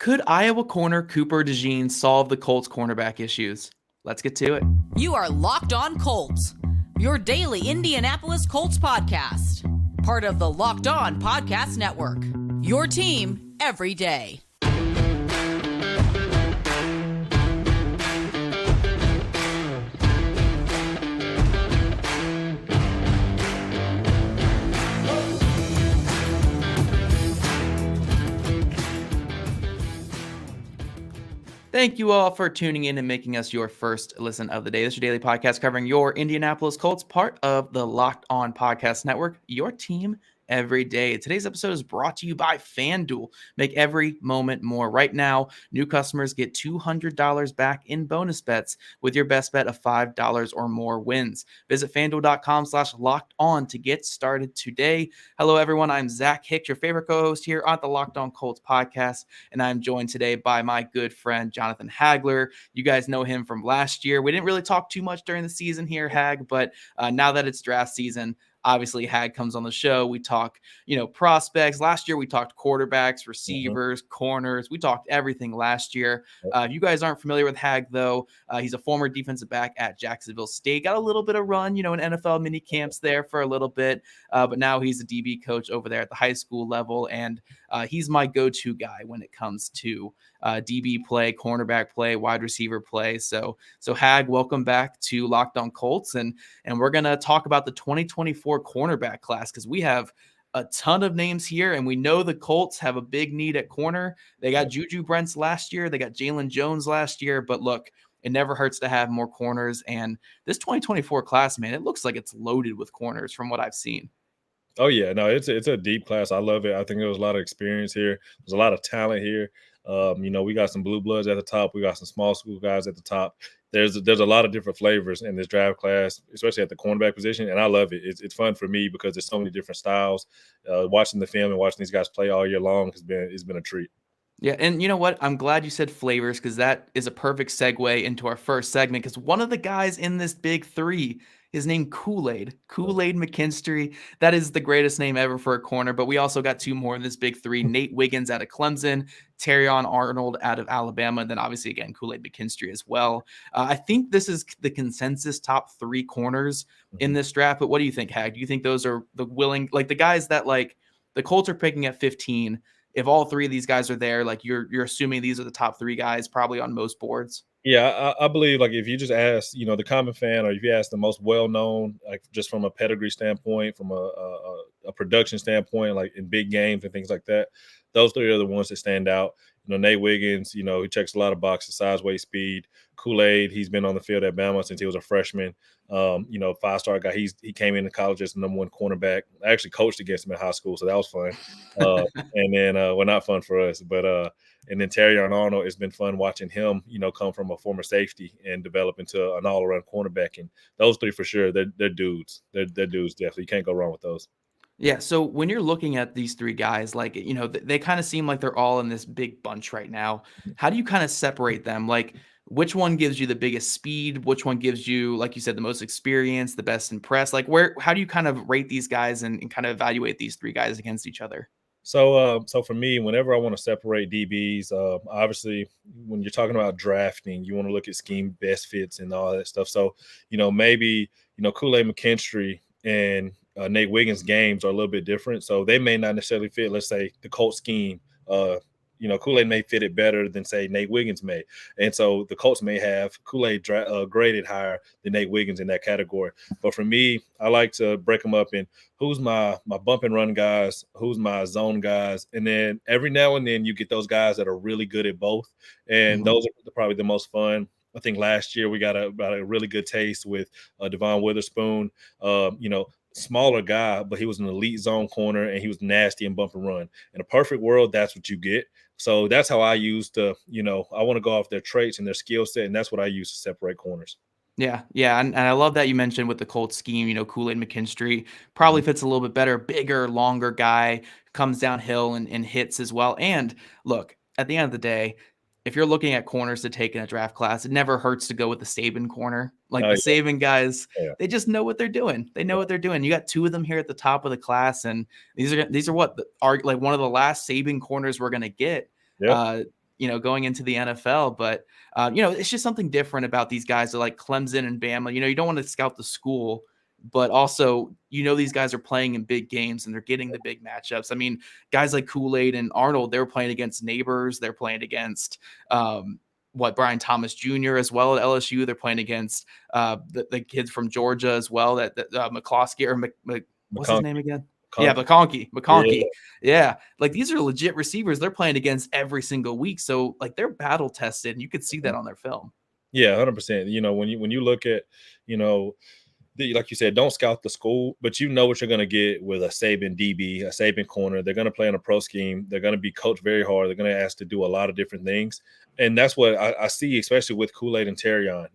Could Iowa corner Cooper DeJean solve the Colts cornerback issues? Let's get to it. You are Locked On Colts, your daily Indianapolis Colts podcast. Part of the Locked On Podcast Network, your team every day. Thank you all for tuning in and making us your first listen of the day. This is your daily podcast covering your Indianapolis Colts, part of the Locked On Podcast Network, your team every day. Today's episode is brought to you by FanDuel. Make every moment more. Right now, new customers get $200 back in bonus bets with your best bet of $5 or more wins. Visit FanDuel.com/locked-on to get started today. Hello, everyone. I'm Zach Hicks, your favorite co-host here on the Locked On Colts podcast, and I'm joined today by my good friend, Jonathan Hagler. You guys know him from last year. We didn't really talk too much during the season here, Hag, but now that it's draft season, obviously, Hag comes on the show. We talk, prospects. Last year, we talked quarterbacks, receivers, corners. We talked everything last year. If you guys aren't familiar with Hag, though, he's a former defensive back at Jacksonville State. Got a little bit of run, in NFL mini camps there for a little bit. But now he's a DB coach over there at the high school level. And he's my go-to guy when it comes to DB play, cornerback play, wide receiver play. So Hag, welcome back to Locked On Colts. And we're going to talk about the 2024 cornerback class because we have a ton of names here, and we know the Colts have a big need at corner. They got Juju Brents last year. They got Jalen Jones last year. But look, it never hurts to have more corners. And this 2024 class, man, it looks like it's loaded with corners from what I've seen. Oh, yeah. No, it's a deep class. I love it. I think there was a lot of experience here. There's a lot of talent here. We got some blue bloods at the top. We got some small school guys at the top. There's a lot of different flavors in this draft class, especially at the cornerback position, and I love it. It's fun for me because there's so many different styles. Watching the film and watching these guys play all year long has been a treat. Yeah, and you know what? I'm glad you said flavors because that is a perfect segue into our first segment because one of the guys in this big three is named Kool-Aid McKinstry. That is the greatest name ever for a corner, but we also got two more in this big three. Nate Wiggins out of Clemson, Terrion Arnold out of Alabama, and then obviously, again, Kool-Aid McKinstry as well. I think this is the consensus top three corners in this draft, but what do you think, Hag? Do you think those are the guys that, the Colts are picking at 15? If all three of these guys are there, you're assuming these are the top three guys probably on most boards? Yeah, I believe if you just ask, the common fan, or if you ask the most well-known, just from a pedigree standpoint, from a production standpoint, like in big games and things like that, those three are the ones that stand out. Nate Wiggins, he checks a lot of boxes: size, weight, speed. Kool-Aid, he's been on the field at Bama since he was a freshman. 5-star guy. He came into college as the number one cornerback. I actually coached against him in high school, so that was fun. And then, not fun for us, but and then Terrion Arnold, it's been fun watching him, come from a former safety and develop into an all-around cornerback. And those three for sure, they're dudes. They're dudes, definitely. You can't go wrong with those. Yeah, so when you're looking at these three guys, they kind of seem like they're all in this big bunch right now. How do you kind of separate them? Which one gives you the biggest speed? Which one gives you, like you said, the most experience, the best impress? How do you kind of rate these guys and kind of evaluate these three guys against each other? So for me, whenever I want to separate DBs, obviously when you're talking about drafting, you want to look at scheme best fits and all that stuff. So, maybe, Kool-Aid McKinstry and Nate Wiggins' games are a little bit different. So they may not necessarily fit, let's say, the Colts scheme. Kool-Aid may fit it better than, say, Nate Wiggins may. And so the Colts may have Kool-Aid graded higher than Nate Wiggins in that category. But for me, I like to break them up in who's my bump and run guys, who's my zone guys. And then every now and then you get those guys that are really good at both. And those are probably the most fun. I think last year we got a really good taste with Devon Witherspoon. Smaller guy, but he was an elite zone corner and he was nasty and bump and run. In a perfect world, that's what you get. So that's how I use I want to go off their traits and their skill set, and that's what I use to separate corners. Yeah, and I love that you mentioned with the Colts scheme, Kool-Aid McKinstry probably fits a little bit better, bigger, longer guy, comes downhill and hits as well. And look, at the end of the day, if you're looking at corners to take in a draft class, it never hurts to go with the Saban corner. Saban guys, they just know what they're doing. They know what they're doing. You got two of them here at the top of the class, and these are what are one of the last Saban corners we're gonna get. Yeah. going into the NFL. But, it's just something different about these guys that like Clemson and Bama. You don't want to scout the school, but also, these guys are playing in big games and they're getting the big matchups. I mean, guys like Kool-Aid and Arnold, they were playing against neighbors. They're playing against Brian Thomas Jr. as well at LSU. They're playing against the kids from Georgia as well. That McCloskey or what's his name again? Yeah, McConkey. Yeah. Like these are legit receivers. They're playing against every single week. So like they're battle tested and you could see that on their film. Yeah, 100%. When you look at, like you said, don't scout the school, but you know what you're going to get with a Saban DB, a Saban corner. They're going to play in a pro scheme. They're going to be coached very hard. They're going to ask to do a lot of different things. And that's what I see, especially with Kool-Aid and Terrion.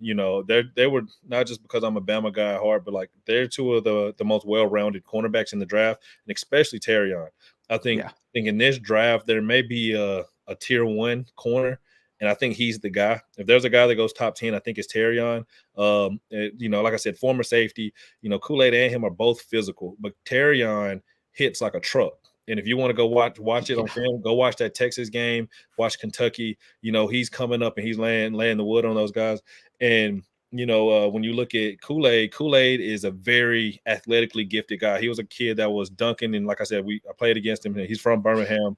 They were not just because I'm a Bama guy at heart, but like they're two of the most well-rounded cornerbacks in the draft, and especially Terrion. I think in this draft, there may be a tier 1 corner. And I think he's the guy. If there's a guy that goes top 10, I think it's Terrion. Like I said, former safety, Kool-Aid and him are both physical, but Terrion hits like a truck. And if you want to go watch it on film, go watch that Texas game, watch Kentucky. He's coming up and he's laying the wood on those guys. And, when you look at Kool-Aid is a very athletically gifted guy. He was a kid that was dunking. And like I said, I played against him. He's from Birmingham.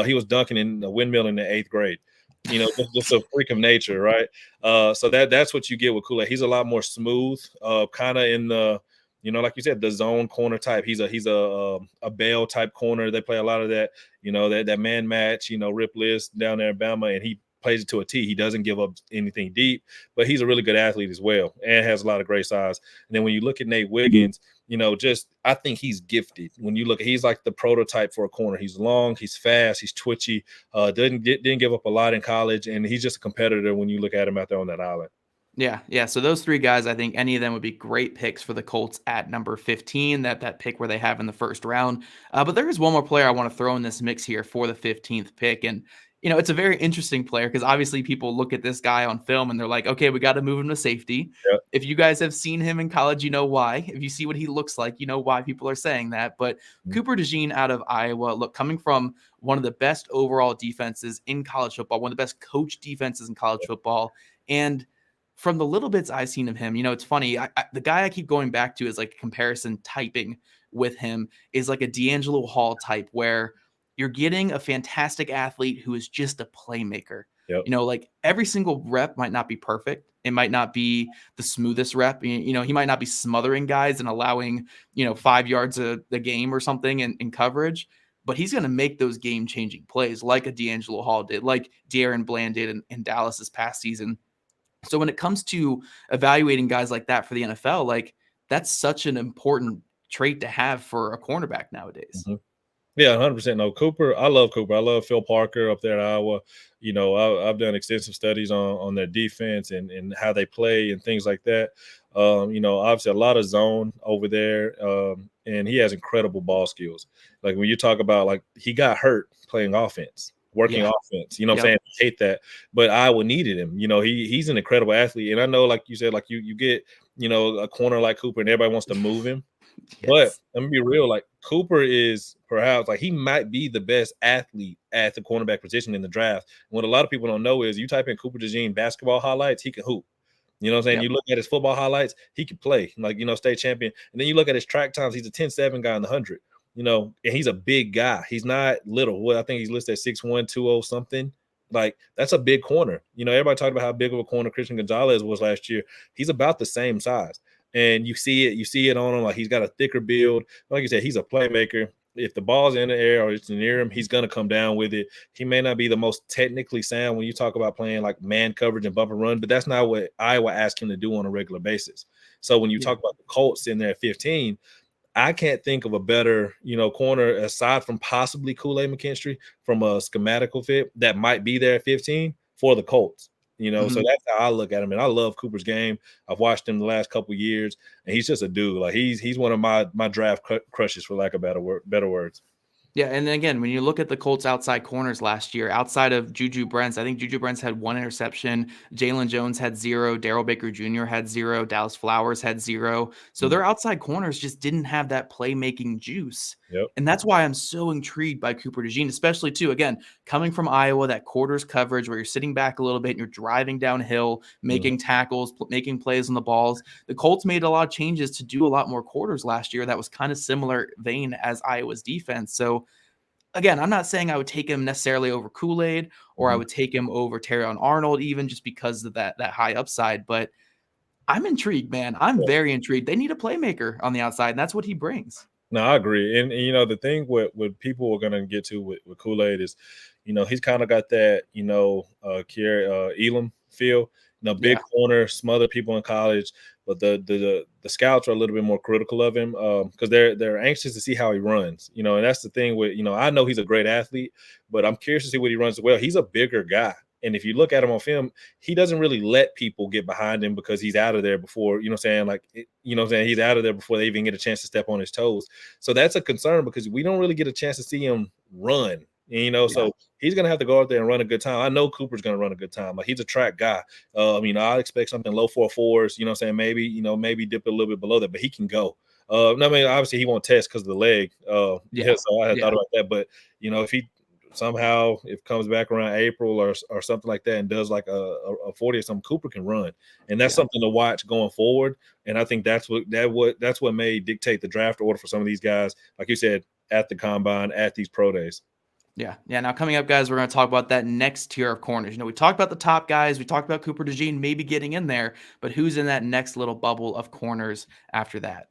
He was dunking in a windmill in the 8th grade. Just a freak of nature, right? So that's what you get with Kool-Aid. He's a lot more smooth, kind of in the, like you said, the zone corner type. He's a bail type corner. They play a lot of that, that man match, Rip List down there in Bama, and he plays it to a T. He doesn't give up anything deep, but he's a really good athlete as well and has a lot of great size. And then when you look at Nate Wiggins, I think he's gifted. When you look, he's like the prototype for a corner. He's long, he's fast, he's twitchy, didn't give up a lot in college, and he's just a competitor when you look at him out there on that island. Yeah. So those 3 guys, I think any of them would be great picks for the Colts at number 15, that pick where they have in the first round. But there is one more player I want to throw in this mix here for the 15th pick. And, it's a very interesting player because obviously people look at this guy on film and they're like, okay, we got to move him to safety. Yep. If you guys have seen him in college, you know why. If you see what he looks like, you know why people are saying that. But Cooper DeJean out of Iowa, look, coming from one of the best overall defenses in college football, one of the best coach defenses in college football. And from the little bits I've seen of him, it's funny. The guy I keep going back to is like comparison typing with him is like a D'Angelo Hall type where you're getting a fantastic athlete who is just a playmaker. Yep. Like every single rep might not be perfect. It might not be the smoothest rep. He might not be smothering guys and allowing, 5 yards a game or something in coverage, but he's going to make those game-changing plays like a D'Angelo Hall did, like De'Aaron Bland did in Dallas this past season. So when it comes to evaluating guys like that for the NFL, like that's such an important trait to have for a cornerback nowadays. Mm-hmm. Yeah, 100%. No, Cooper. I love Cooper. I love Phil Parker up there at Iowa. I've done extensive studies on their defense and how they play and things like that. Obviously a lot of zone over there, and he has incredible ball skills. Like when you talk about like he got hurt playing offense, working offense. What I'm saying? I hate that, but Iowa needed him. He's an incredible athlete, and I know, like you said, like you get a corner like Cooper, and everybody wants to move him. Yes. But let me be real, like Cooper is perhaps like he might be the best athlete at the cornerback position in the draft. And what a lot of people don't know is you type in Cooper DeJean basketball highlights, he can hoop. You know what I'm saying? Yep. You look at his football highlights, he can play, like, state champion. And then you look at his track times, he's a 10-7 guy in the 100, and he's a big guy. He's not little. Well, I think he's listed at 6'1", 200 something. Like, that's a big corner. Everybody talked about how big of a corner Christian Gonzalez was last year. He's about the same size. And you see it on him. Like, he's got a thicker build. Like you said, he's a playmaker. If the ball's in the air or it's near him, he's going to come down with it. He may not be the most technically sound when you talk about playing like man coverage and bump and run, but that's not what Iowa asked him to do on a regular basis. So when you talk about the Colts in there at 15, I can't think of a better, corner aside from possibly Kool-Aid McKinstry from a schematical fit that might be there at 15 for the Colts. So that's how I look at him. And I love Cooper's game. I've watched him the last couple of years, and he's just a dude. Like he's one of my draft crushes, for lack of better words. Yeah, and again, when you look at the Colts outside corners last year, outside of Juju Brents, I think Juju Brents had 1 interception. Jalen Jones had 0. Darrell Baker Jr. had 0. Dallas Flowers had 0. So their outside corners just didn't have that playmaking juice. Yep. And that's why I'm so intrigued by Cooper DeJean, especially too, again, coming from Iowa, that quarters coverage where you're sitting back a little bit and you're driving downhill, making tackles, making plays on the balls. The Colts made a lot of changes to do a lot more quarters last year. That was kind of similar vein as Iowa's defense. So again, I'm not saying I would take him necessarily over Kool-Aid or I would take him over Terrion Arnold, even just because of that high upside. But I'm intrigued, man. I'm very intrigued. They need a playmaker on the outside, and that's what he brings. No, I agree. And the thing what people are gonna get to with Kool-Aid is, he's kind of got that, Elam feel, big corner, smother people in college, but the scouts are a little bit more critical of him because they're anxious to see how he runs, and that's the thing with, I know he's a great athlete, but I'm curious to see what he runs well. He's a bigger guy. And if you look at him on film, he doesn't really let people get behind him because he's out of there before, he's out of there before they even get a chance to step on his toes. So that's a concern because we don't really get a chance to see him run. So he's going to have to go out there and run a good time. I know Cooper's going to run a good time. Like, he's a track guy. I expect something low 4.4s, maybe dip a little bit below that, but he can go. Obviously he won't test because of the leg. So I had thought about that. But, if he somehow, if comes back around April or something like that and does like a 40 or something, Cooper can run. And that's something to watch going forward. And I think that's what may dictate the draft order for some of these guys, like you said, at the combine, at these pro days. Yeah. Now coming up, guys, we're going to talk about that next tier of corners. We talked about the top guys. We talked about Cooper DeJean maybe getting in there, but who's in that next little bubble of corners after that?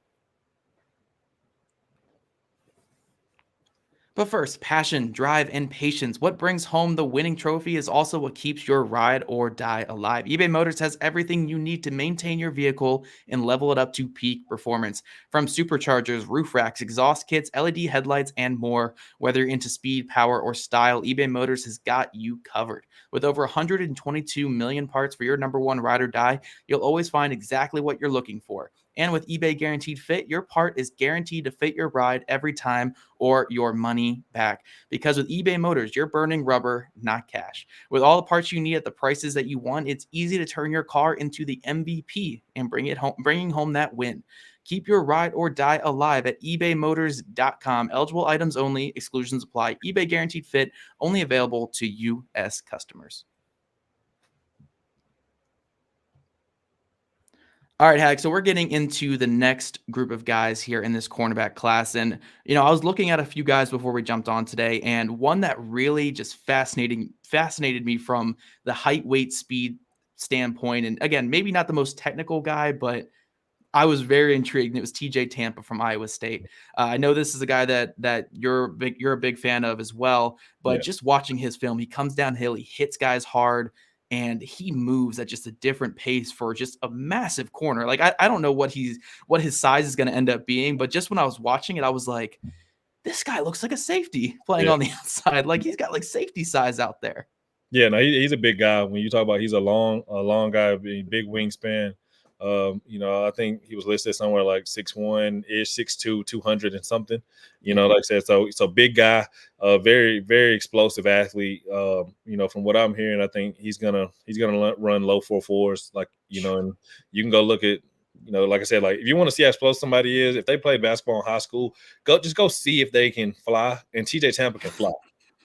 But first, passion, drive, and patience. What brings home the winning trophy is also what keeps your ride or die alive. eBay Motors has everything you need to maintain your vehicle and level it up to peak performance. From superchargers, roof racks, exhaust kits, LED headlights, and more. Whether you're into speed, power, or style, eBay Motors has got you covered. With over 122 million parts for your number one ride or die, you'll always find exactly what you're looking for. And with eBay Guaranteed Fit, your part is guaranteed to fit your ride every time or your money back. Because with eBay Motors, you're burning rubber, not cash. With all the parts you need at the prices that you want, it's easy to turn your car into the MVP and bringing home that win. Keep your ride or die alive at ebaymotors.com. Eligible items only. Exclusions apply. eBay Guaranteed Fit, only available to U.S. customers. All right, Hag. So we're getting into the next group of guys here in this cornerback class. And, I was looking at a few guys before we jumped on today, and one that really just fascinated me from the height, weight, speed standpoint. And again, maybe not the most technical guy, but I was very intrigued. And it was TJ Tampa from Iowa State. I know this is a guy that you're a big fan of as well, but just watching his film, he comes downhill, he hits guys hard, and he moves at just a different pace for just a massive corner. Like, I don't know what his size is going to end up being, but just when I was watching it, I was like, this guy looks like a safety playing on the outside. Like, he's got like safety size out there. Yeah, no, he's a big guy. When you talk about, he's a long guy, big wingspan. I think he was listed somewhere like 6'1-ish, 6'2", 200 and something. Like I said, so big guy, very, very explosive athlete. From what I'm hearing, I think he's gonna run low 4.4s, like, and you can go look at, like I said, like, if you want to see how explosive somebody is, if they played basketball in high school, go see if they can fly. And TJ Tampa can fly.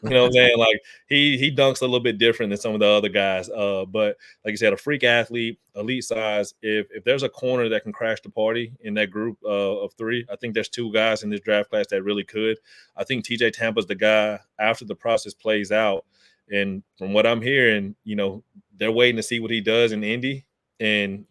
You know what I'm saying? Like, he dunks a little bit different than some of the other guys. But like you said, a freak athlete, elite size. If there's a corner that can crash the party in that group of three, I think there's two guys in this draft class that really could. I think TJ Tampa's the guy after the process plays out. And from what I'm hearing, they're waiting to see what he does in Indy. And,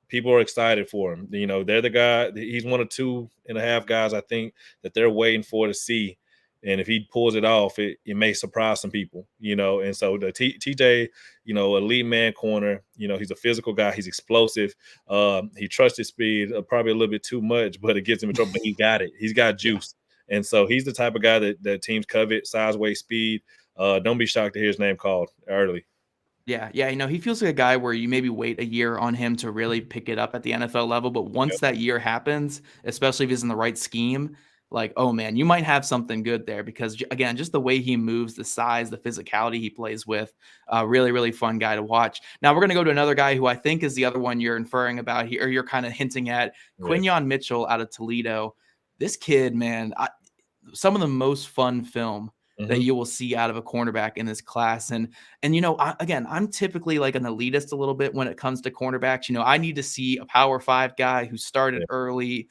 people are excited for him. They're the guy. He's one of 2.5 guys, I think, that they're waiting for to see. And if he pulls it off, it may surprise some people, And so the TJ, elite man corner, he's a physical guy. He's explosive. He trusts his speed probably a little bit too much, but it gets him in trouble. But he got it. He's got juice. And so he's the type of guy that teams covet, size, weight, speed. Don't be shocked to hear his name called early. Yeah. He feels like a guy where you maybe wait a year on him to really pick it up at the NFL level. But once that year happens, especially if he's in the right scheme, like, oh man, you might have something good there because, again, just the way he moves, the size, the physicality he plays with, really, really fun guy to watch. Now we're going to go to another guy who I think is the other one you're inferring about here, or you're kind of hinting at, Quinyon Mitchell out of Toledo. This kid, man, some of the most fun film that you will see out of a cornerback in this class. And again, I'm typically like an elitist a little bit when it comes to cornerbacks. I need to see a Power 5 guy who started early,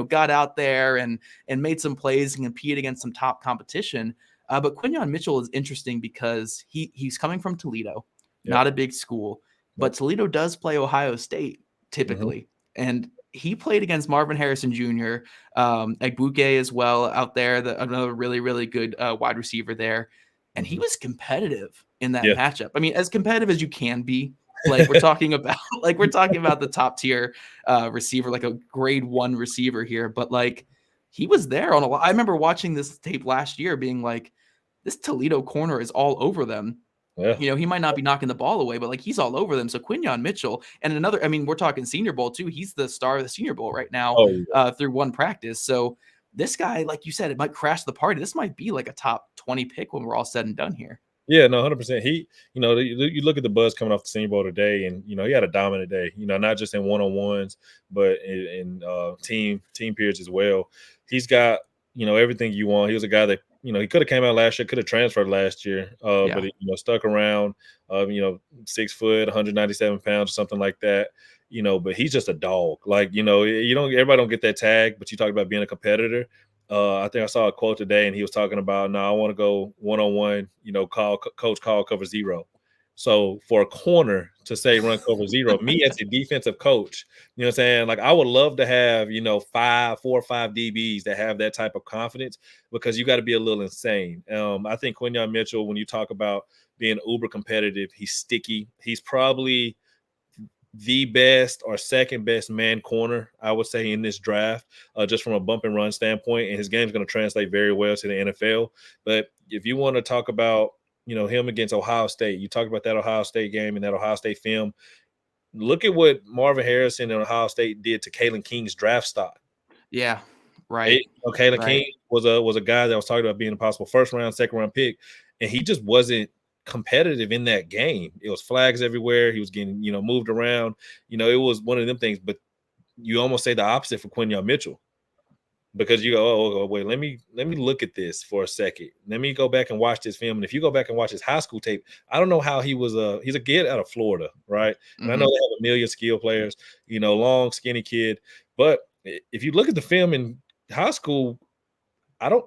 got out there and made some plays and compete against some top competition. But Quinyon Mitchell is interesting because he's coming from Toledo, not a big school, but Toledo does play Ohio State typically. And he played against Marvin Harrison Jr., Egbuke as well out there, another really, really good wide receiver there. And he was competitive in that matchup. I mean, as competitive as you can be. Like we're talking about the top tier receiver, like a grade 1 receiver here. But like he was there on a lot. I remember watching this tape last year being like, this Toledo corner is all over them. Yeah. He might not be knocking the ball away, but like he's all over them. So Quinyon Mitchell and another, I mean, we're talking Senior Bowl too. He's the star of the Senior Bowl right now through one practice. So this guy, like you said, it might crash the party. This might be like a top 20 pick when we're all said and done here. Yeah, no, 100%. He, you look at the buzz coming off the Senior Bowl today, and he had a dominant day. Not just in one-on-ones, but in team periods as well. He's got everything you want. He was a guy that he could have came out last year, could have transferred last year, but he stuck around. 6 foot, 197 pounds, or something like that. But he's just a dog. Like everybody don't get that tag, but you talk about being a competitor. I think I saw a quote today, and he was talking about, "No, I want to go one-on-one. Coach call cover 0." So for a corner to say run cover 0, me as a defensive coach, what I'm saying? Like I would love to have 4 or 5 DBs that have that type of confidence, because you got to be a little insane. I think Quinyon Mitchell, when you talk about being uber competitive, he's sticky. He's probably the best or second best man corner, I would say, in this draft, just from a bump and run standpoint. And his game's going to translate very well to the NFL. But if you want to talk about, him against Ohio State, you talk about that Ohio State game and that Ohio State film. Look at what Marvin Harrison and Ohio State did to Kalen King's draft stock. Yeah, right. Kalen King was a guy that was talking about being a possible first round, second round pick, and he just wasn't competitive in that game. It was flags everywhere. He was getting, moved around. It was one of them things, but you almost say the opposite for Quinyon Mitchell, because you go, oh, wait, let me look at this for a second. Let me go back and watch this film. And if you go back and watch his high school tape, I don't know how he's a kid out of Florida, right? And I know they have a million skill players, long, skinny kid. But if you look at the film in high school,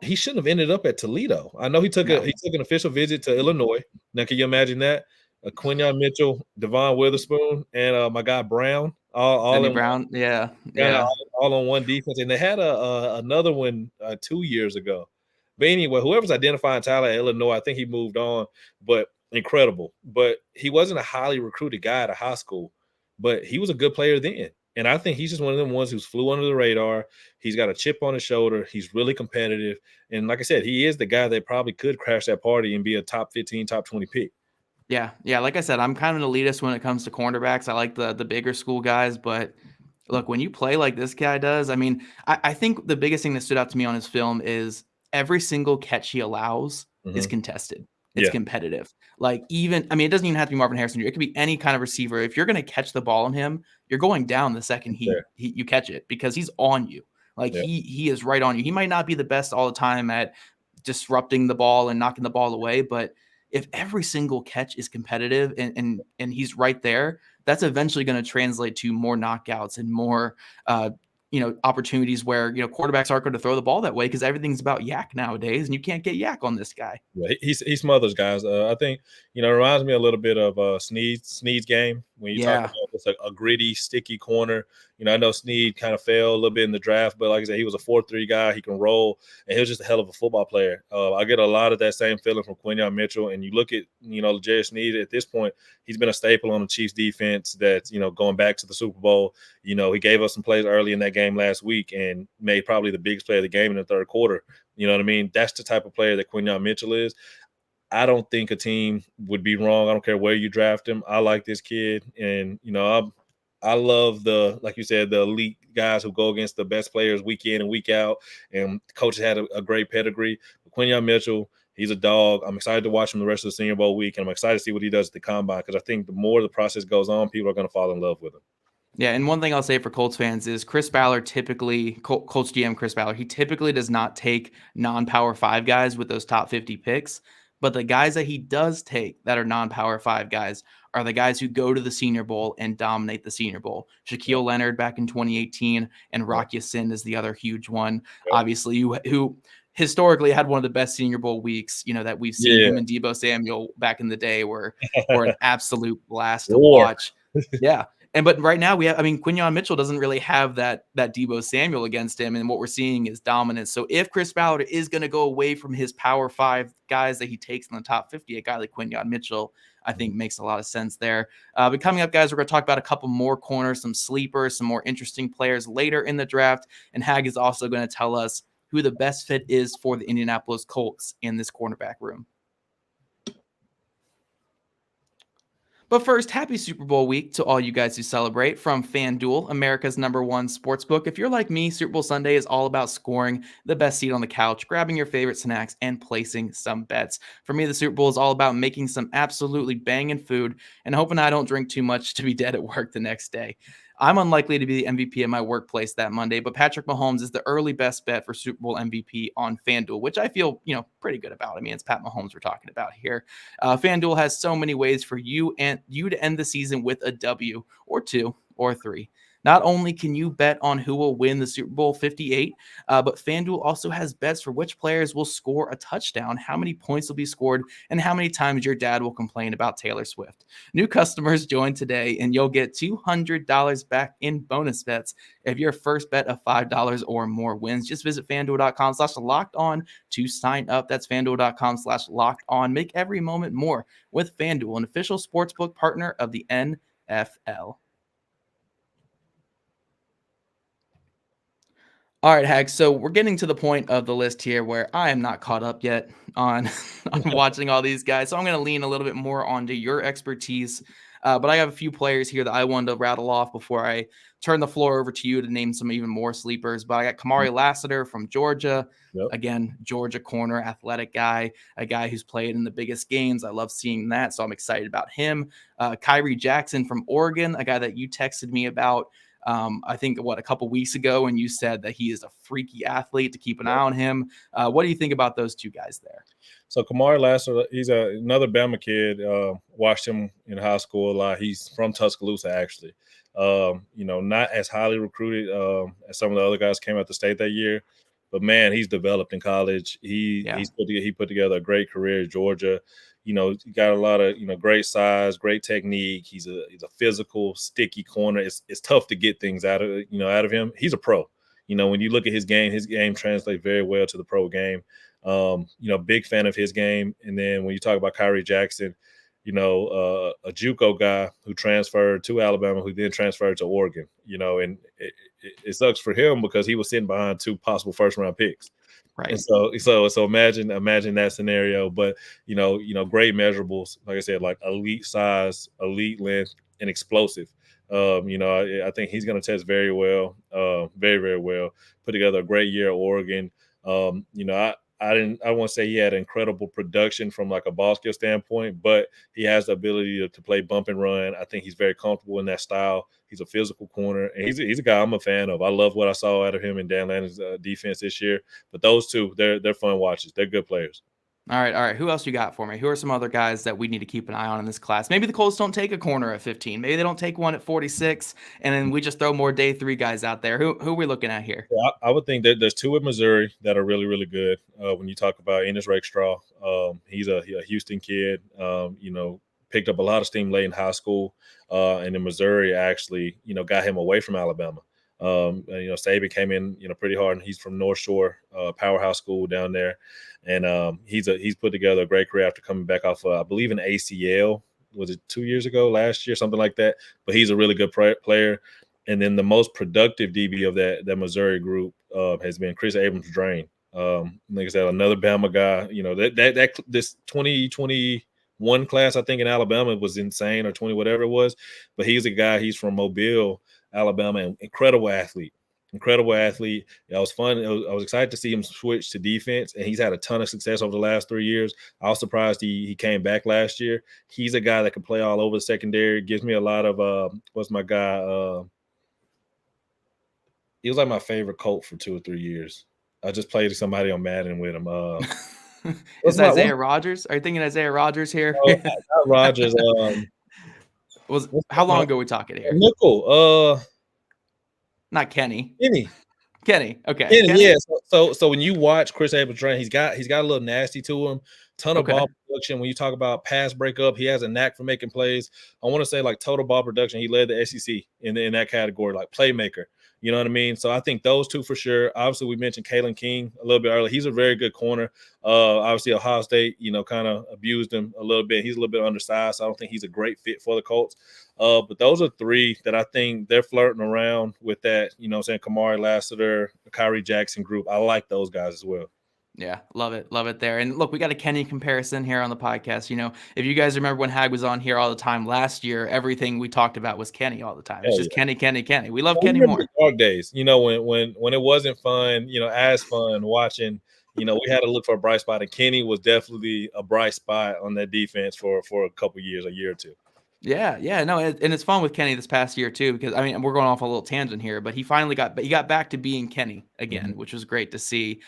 he shouldn't have ended up at Toledo. I know he took an official visit to Illinois. Now, can you imagine that? Quinyon Mitchell, Devon Witherspoon, and my guy Brown, all in Brown, all on one defense. And they had another one 2 years ago. But anyway, whoever's identifying Tyler at Illinois, I think he moved on. But incredible. But he wasn't a highly recruited guy at a high school, but he was a good player then. And I think he's just one of them ones who's flew under the radar. He's got a chip on his shoulder. He's really competitive. And like I said, he is the guy that probably could crash that party and be a top 15, top 20 pick. Yeah. Like I said, I'm kind of an elitist when it comes to cornerbacks. I like the bigger school guys. But look, when you play like this guy does, I mean, I think the biggest thing that stood out to me on his film is every single catch he allows is contested. It's competitive. Like it doesn't even have to be Marvin Harrison Jr. It could be any kind of receiver. If you're going to catch the ball on him, you're going down the second you catch it, because he's on you. Like he is right on you. He might not be the best all the time at disrupting the ball and knocking the ball away, but if every single catch is competitive and he's right there, that's eventually going to translate to more knockouts and more opportunities where, quarterbacks aren't going to throw the ball that way, because everything's about yak nowadays, and you can't get yak on this guy. Yeah, he smothers guys. I think, it reminds me a little bit of Snead's game, when you talk about just a gritty, sticky corner. I know Snead kind of fell a little bit in the draft, but like I said, he was a 4.3 guy. He can roll, and he was just a hell of a football player. I get a lot of that same feeling from Quinyon Mitchell. And you look at, Jerry Snead at this point, he's been a staple on the Chiefs defense that's, going back to the Super Bowl. He gave us some plays early in that game last week and made probably the biggest play of the game in the third quarter. You know what I mean? That's the type of player that Quinyon Mitchell is. I don't think a team would be wrong. I don't care where you draft him. I like this kid. And, I love like you said, the elite guys who go against the best players week in and week out. And coaches had a great pedigree. But Quinyon Mitchell, he's a dog. I'm excited to watch him the rest of the Senior Bowl week. And I'm excited to see what he does at the combine, because I think the more the process goes on, people are going to fall in love with him. Yeah, and one thing I'll say for Colts fans is Chris Ballard Colts GM Chris Ballard, he typically does not take non-power 5 guys with those top 50 picks, but the guys that he does take that are non-power 5 guys are the guys who go to the Senior Bowl and dominate the Senior Bowl. Yep. Shaquille Leonard back in 2018 and Yep. Rock Ya-Sin is the other huge one. Yep. Obviously, who historically had one of the best Senior Bowl weeks, that we've seen. Yeah. Him and Deebo Samuel back in the day were an absolute blast to War. watch. Yeah. But right now Quinyon Mitchell doesn't really have that Deebo Samuel against him, and what we're seeing is dominance. So if Chris Ballard is going to go away from his power 5 guys that he takes in the top 50, a guy like Quinyon Mitchell, I think makes a lot of sense there. But coming up, guys, we're going to talk about a couple more corners, some sleepers, some more interesting players later in the draft, and Hag is also going to tell us who the best fit is for the Indianapolis Colts in this cornerback room. But first, happy Super Bowl week to all you guys who celebrate from FanDuel, America's #1 sportsbook. If you're like me, Super Bowl Sunday is all about scoring, the best seat on the couch, grabbing your favorite snacks, and placing some bets. For me, the Super Bowl is all about making some absolutely banging food and hoping I don't drink too much to be dead at work the next day. I'm unlikely to be the MVP at my workplace that Monday, but Patrick Mahomes is the early best bet for Super Bowl MVP on FanDuel, which I feel, pretty good about. I mean, it's Pat Mahomes we're talking about here. FanDuel has so many ways for you to end the season with a W or 2 or 3. Not only can you bet on who will win the Super Bowl 58, but FanDuel also has bets for which players will score a touchdown, how many points will be scored, and how many times your dad will complain about Taylor Swift. New customers join today, and you'll get $200 back in bonus bets if your first bet of $5 or more wins. Just visit FanDuel.com/locked-on to sign up. That's FanDuel.com/locked-on. Make every moment more with FanDuel, an official sportsbook partner of the NFL. All right, Hag. So we're getting to the point of the list here where I am not caught up yet on watching all these guys. So I'm going to lean a little bit more onto your expertise. But I have a few players here that I wanted to rattle off before I turn the floor over to you to name some even more sleepers. But I got Kamari Lassiter from Georgia. Yep. Again, Georgia corner, athletic guy, a guy who's played in the biggest games. I love seeing that, so I'm excited about him. Kyrie Jackson from Oregon, a guy that you texted me about. I think, a couple weeks ago, and you said that he is a freaky athlete to keep an eye on him. What do you think about those two guys there? So Kamari Lassiter, he's another Bama kid. Watched him in high school a lot. He's from Tuscaloosa, actually. Not as highly recruited as some of the other guys came out the state that year. But, man, he's developed in college. He put together a great career at Georgia. He got a lot of, great size, great technique. He's a physical, sticky corner. It's tough to get things out of him. He's a pro. When you look at his game translates very well to the pro game. Big fan of his game. And then when you talk about Kyrie Jackson, a JUCO guy who transferred to Alabama, who then transferred to Oregon, and it sucks for him because he was sitting behind 2 possible first-round picks. Right. And so imagine that scenario. But great measurables, like I said, like elite size, elite length, and explosive. I think he's going to test very well, very, very well. Put together a great year at Oregon. I want to say he had incredible production from like a ball skill standpoint, but he has the ability to play bump and run. I think he's very comfortable in that style. He's a physical corner, and he's a guy I'm a fan of. I love what I saw out of him in Dan Lanning's defense this year. But those two, they're fun watches. They're good players. All right. Who else you got for me? Who are some other guys that we need to keep an eye on in this class? Maybe the Colts don't take a corner at 15. Maybe they don't take one at 46, and then we just throw more day 3 guys out there. Who are we looking at here? Yeah, I would think that there's 2 in Missouri that are really, really good. When you talk about Ennis Rakestraw, he's a Houston kid. Picked up a lot of steam late in high school, and in Missouri actually, got him away from Alabama. Saban came in, pretty hard, and he's from North Shore, powerhouse school down there. And he's put together a great career after coming back off, I believe, an ACL. Was it 2 years ago, last year, something like that? But he's a really good player. And then the most productive DB of that Missouri group has been Chris Abrams-Drain. Like I said, another Bama guy. This 2021 class, I think, in Alabama was insane, or 20, whatever it was. But he's a guy. He's from Mobile, Alabama, and incredible athlete. It was fun. I was excited to see him switch to defense, and he's had a ton of success over the last 3 years. I was surprised he came back last year. He's a guy that can play all over the secondary. Gives me a lot of what's my guy he was like my favorite Colt for 2 or 3 years. I just played somebody on Madden with him. Is What's my Isaiah Rodgers? Are you thinking Isaiah Rodgers here? not Rodgers? How long ago are we talking here? Nickel. Not Kenny. Kenny. Kenny. Okay. Kenny, Kenny? yeah. So when you watch Chris Abertrain, he's got a little nasty to him. Ton of Okay. ball production. When you talk about pass breakup, he has a knack for making plays. I want to say like total ball production, he led the SEC in that category, like playmaker. You know what I mean? So I think those two for sure. Obviously, we mentioned Kalen King a little bit earlier. He's a very good corner. Obviously, Ohio State, kind of abused him a little bit. He's a little bit undersized, so I don't think he's a great fit for the Colts. But those are three that I think they're flirting around with that, Kamari Lassiter, Kyrie Jackson group. I like those guys as well. Yeah, love it. Love it there. And look, we got a Kenny comparison here on the podcast. If you guys remember when Hag was on here all the time last year, everything we talked about was Kenny all the time. It's just Kenny, Kenny, Kenny. We love Kenny more. Dark days, when it wasn't fun, as fun watching, we had to look for a bright spot, and Kenny was definitely a bright spot on that defense for a couple years, a year or two. Yeah, no, and it's fun with Kenny this past year too, because we're going off a little tangent here, but he finally got back to being Kenny again, which was great to see.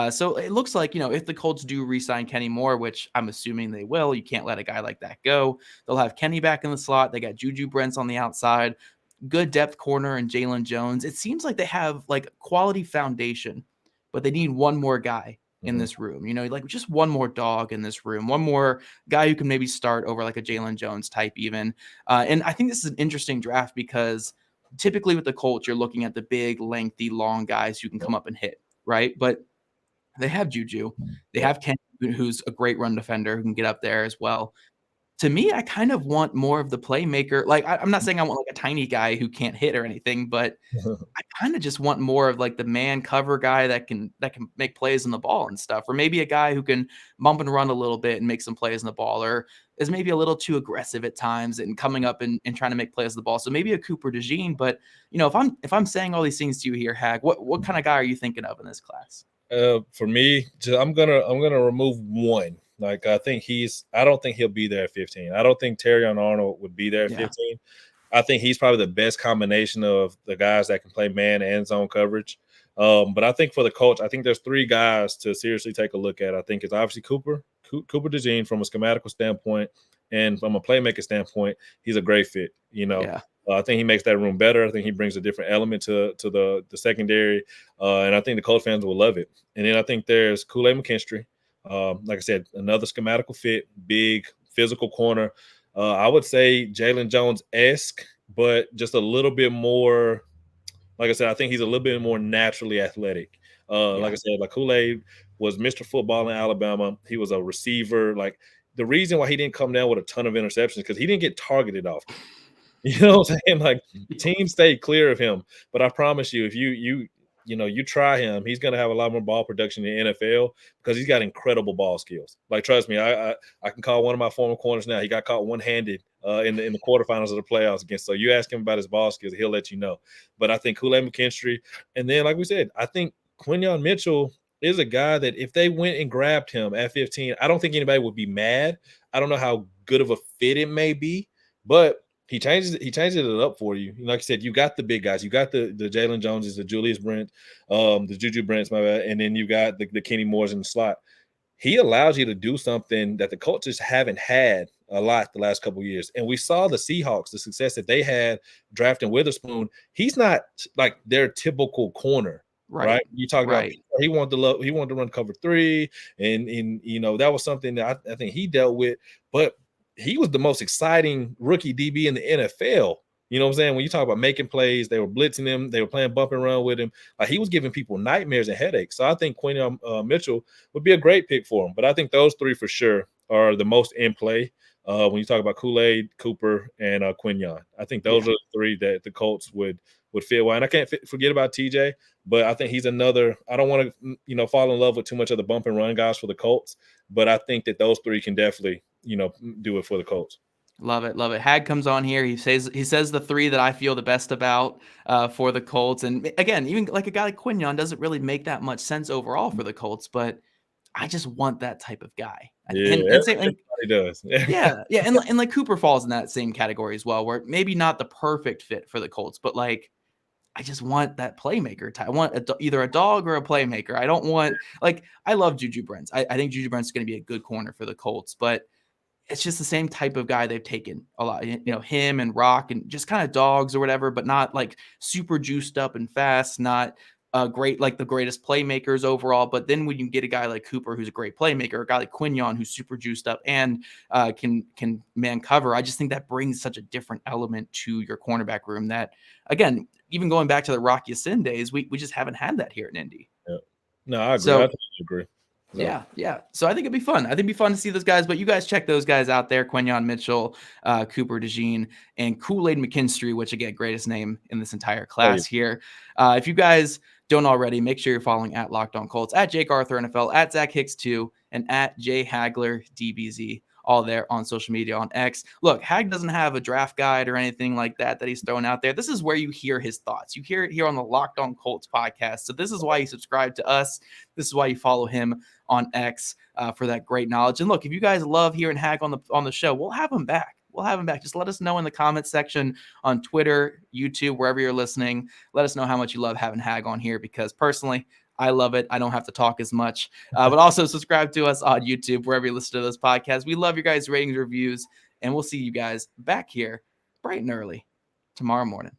So it looks like, if the Colts do re-sign Kenny Moore, which I'm assuming they will, you can't let a guy like that go. They'll have Kenny back in the slot. They got Juju Brents on the outside, good depth corner and Jalen Jones. It seems like they have like quality foundation, but they need one more guy in this room, like just one more dog in this room, one more guy who can maybe start over like a Jalen Jones type even. And I think this is an interesting draft because typically with the Colts, you're looking at the big, lengthy, long guys who can come up and hit, right? But they have Juju. They have Ken, who's a great run defender who can get up there as well. To me, I kind of want more of the playmaker. Like, I'm not saying I want like a tiny guy who can't hit or anything, but I kind of just want more of like the man cover guy that can make plays on the ball and stuff, or maybe a guy who can bump and run a little bit and make some plays on the ball, or is maybe a little too aggressive at times and coming up and trying to make plays on the ball. So maybe a Cooper DeJean. But if I'm saying all these things to you here, Hag, what kind of guy are you thinking of in this class? For me, I'm gonna remove one. Like I don't think he'll be there at 15. I don't think Terrion Arnold would be there at 15. I think he's probably the best combination of the guys that can play man and zone coverage. But I think for the Colts, I think there's three guys to seriously take a look at. I think it's obviously Cooper DeJean from a schematical standpoint, and from a playmaker standpoint, he's a great fit. I think he makes that room better. I think he brings a different element to the secondary, and I think the Colts fans will love it. And then I think there's Kool-Aid McKinstry. Like I said, another schematical fit, big physical corner. I would say Jalen Jones-esque, but just a little bit more. Like I said, I think he's a little bit more naturally athletic. Like I said, like Kool-Aid was Mr. Football in Alabama. He was a receiver. Like the reason why he didn't come down with a ton of interceptions because he didn't get targeted often. You know what I'm saying? Like teams stay clear of him. But I promise you, if you try him, he's going to have a lot more ball production in the NFL because he's got incredible ball skills. Like, trust me, I can call one of my former corners now. He got caught one-handed in the quarterfinals of the playoffs against. So you ask him about his ball skills, he'll let you know. But I think Kool-Aid McKinstry, and then like we said, I think Quinyon Mitchell is a guy that if they went and grabbed him at 15, I don't think anybody would be mad. I don't know how good of a fit it may be, but he changes it up for you. Like I said, you got the big guys. You got the Jalen Joneses, the Julius Brent, the Juju Brents, my bad, and then you got the Kenny Moores in the slot. He allows you to do something that the Colts just haven't had a lot the last couple of years. And we saw the Seahawks, the success that they had drafting Witherspoon. He's not like their typical corner. Right. You talk about he wanted to run cover 3, and that was something that I think he dealt with, but he was the most exciting rookie DB in the NFL. You know what I'm saying? When you talk about making plays, they were blitzing him, they were playing bump and run with him. Like he was giving people nightmares and headaches. So I think Quinyon Mitchell would be a great pick for him. But I think those three for sure are the most in play when you talk about Kool-Aid, Cooper, and Quinyon. I think those are the three that the Colts would fit well. And I can't forget about TJ, but I think he's another. I don't want to fall in love with too much of the bump and run guys for the Colts, but I think that those three can definitely do it for the Colts. Love it. Hag comes on here. He says the three that I feel the best about for the Colts. And again, even like a guy like Quinyon doesn't really make that much sense overall for the Colts, but I just want that type of guy. Yeah, everybody does. yeah. And like Cooper falls in that same category as well, where maybe not the perfect fit for the Colts, but like I just want that playmaker type. I want either a dog or a playmaker. I don't want, like, I love Juju Brents. I think Juju Brents is going to be a good corner for the Colts, but it's just the same type of guy they've taken a lot, him and Rock and just kind of dogs or whatever, but not like super juiced up and fast, not great, like the greatest playmakers overall. But then when you get a guy like Cooper, who's a great playmaker, a guy like Quinyon, who's super juiced up and can man cover, I just think that brings such a different element to your cornerback room that, again, even going back to the Rock Ya-Sin days, we just haven't had that here in Indy. Yeah. No, I agree. So, I totally agree. Yeah. So I think it'd be fun. I think it'd be fun to see those guys, but you guys check those guys out there: Quinyon Mitchell, Cooper DeJean, and Kool-Aid McKinstry, which again, greatest name in this entire class here. If you guys don't already, make sure you're following at Locked On Colts, at Jake Arthur NFL, at Zach Hicks 2, and at Jay Hagler DBZ. All there on social media on X. Look, Hag doesn't have a draft guide or anything like that he's throwing out there. This is where you hear his thoughts. You hear it here on the Locked On Colts podcast. So this is why you subscribe to us. This is why you follow him on X for that great knowledge. And look, if you guys love hearing Hag on the show, we'll have him back. Just let us know in the comments section on Twitter, YouTube, wherever you're listening. Let us know how much you love having Hag on here, because personally, I love it. I don't have to talk as much, but also subscribe to us on YouTube, wherever you listen to those podcasts. We love your guys' ratings, reviews, and we'll see you guys back here bright and early tomorrow morning.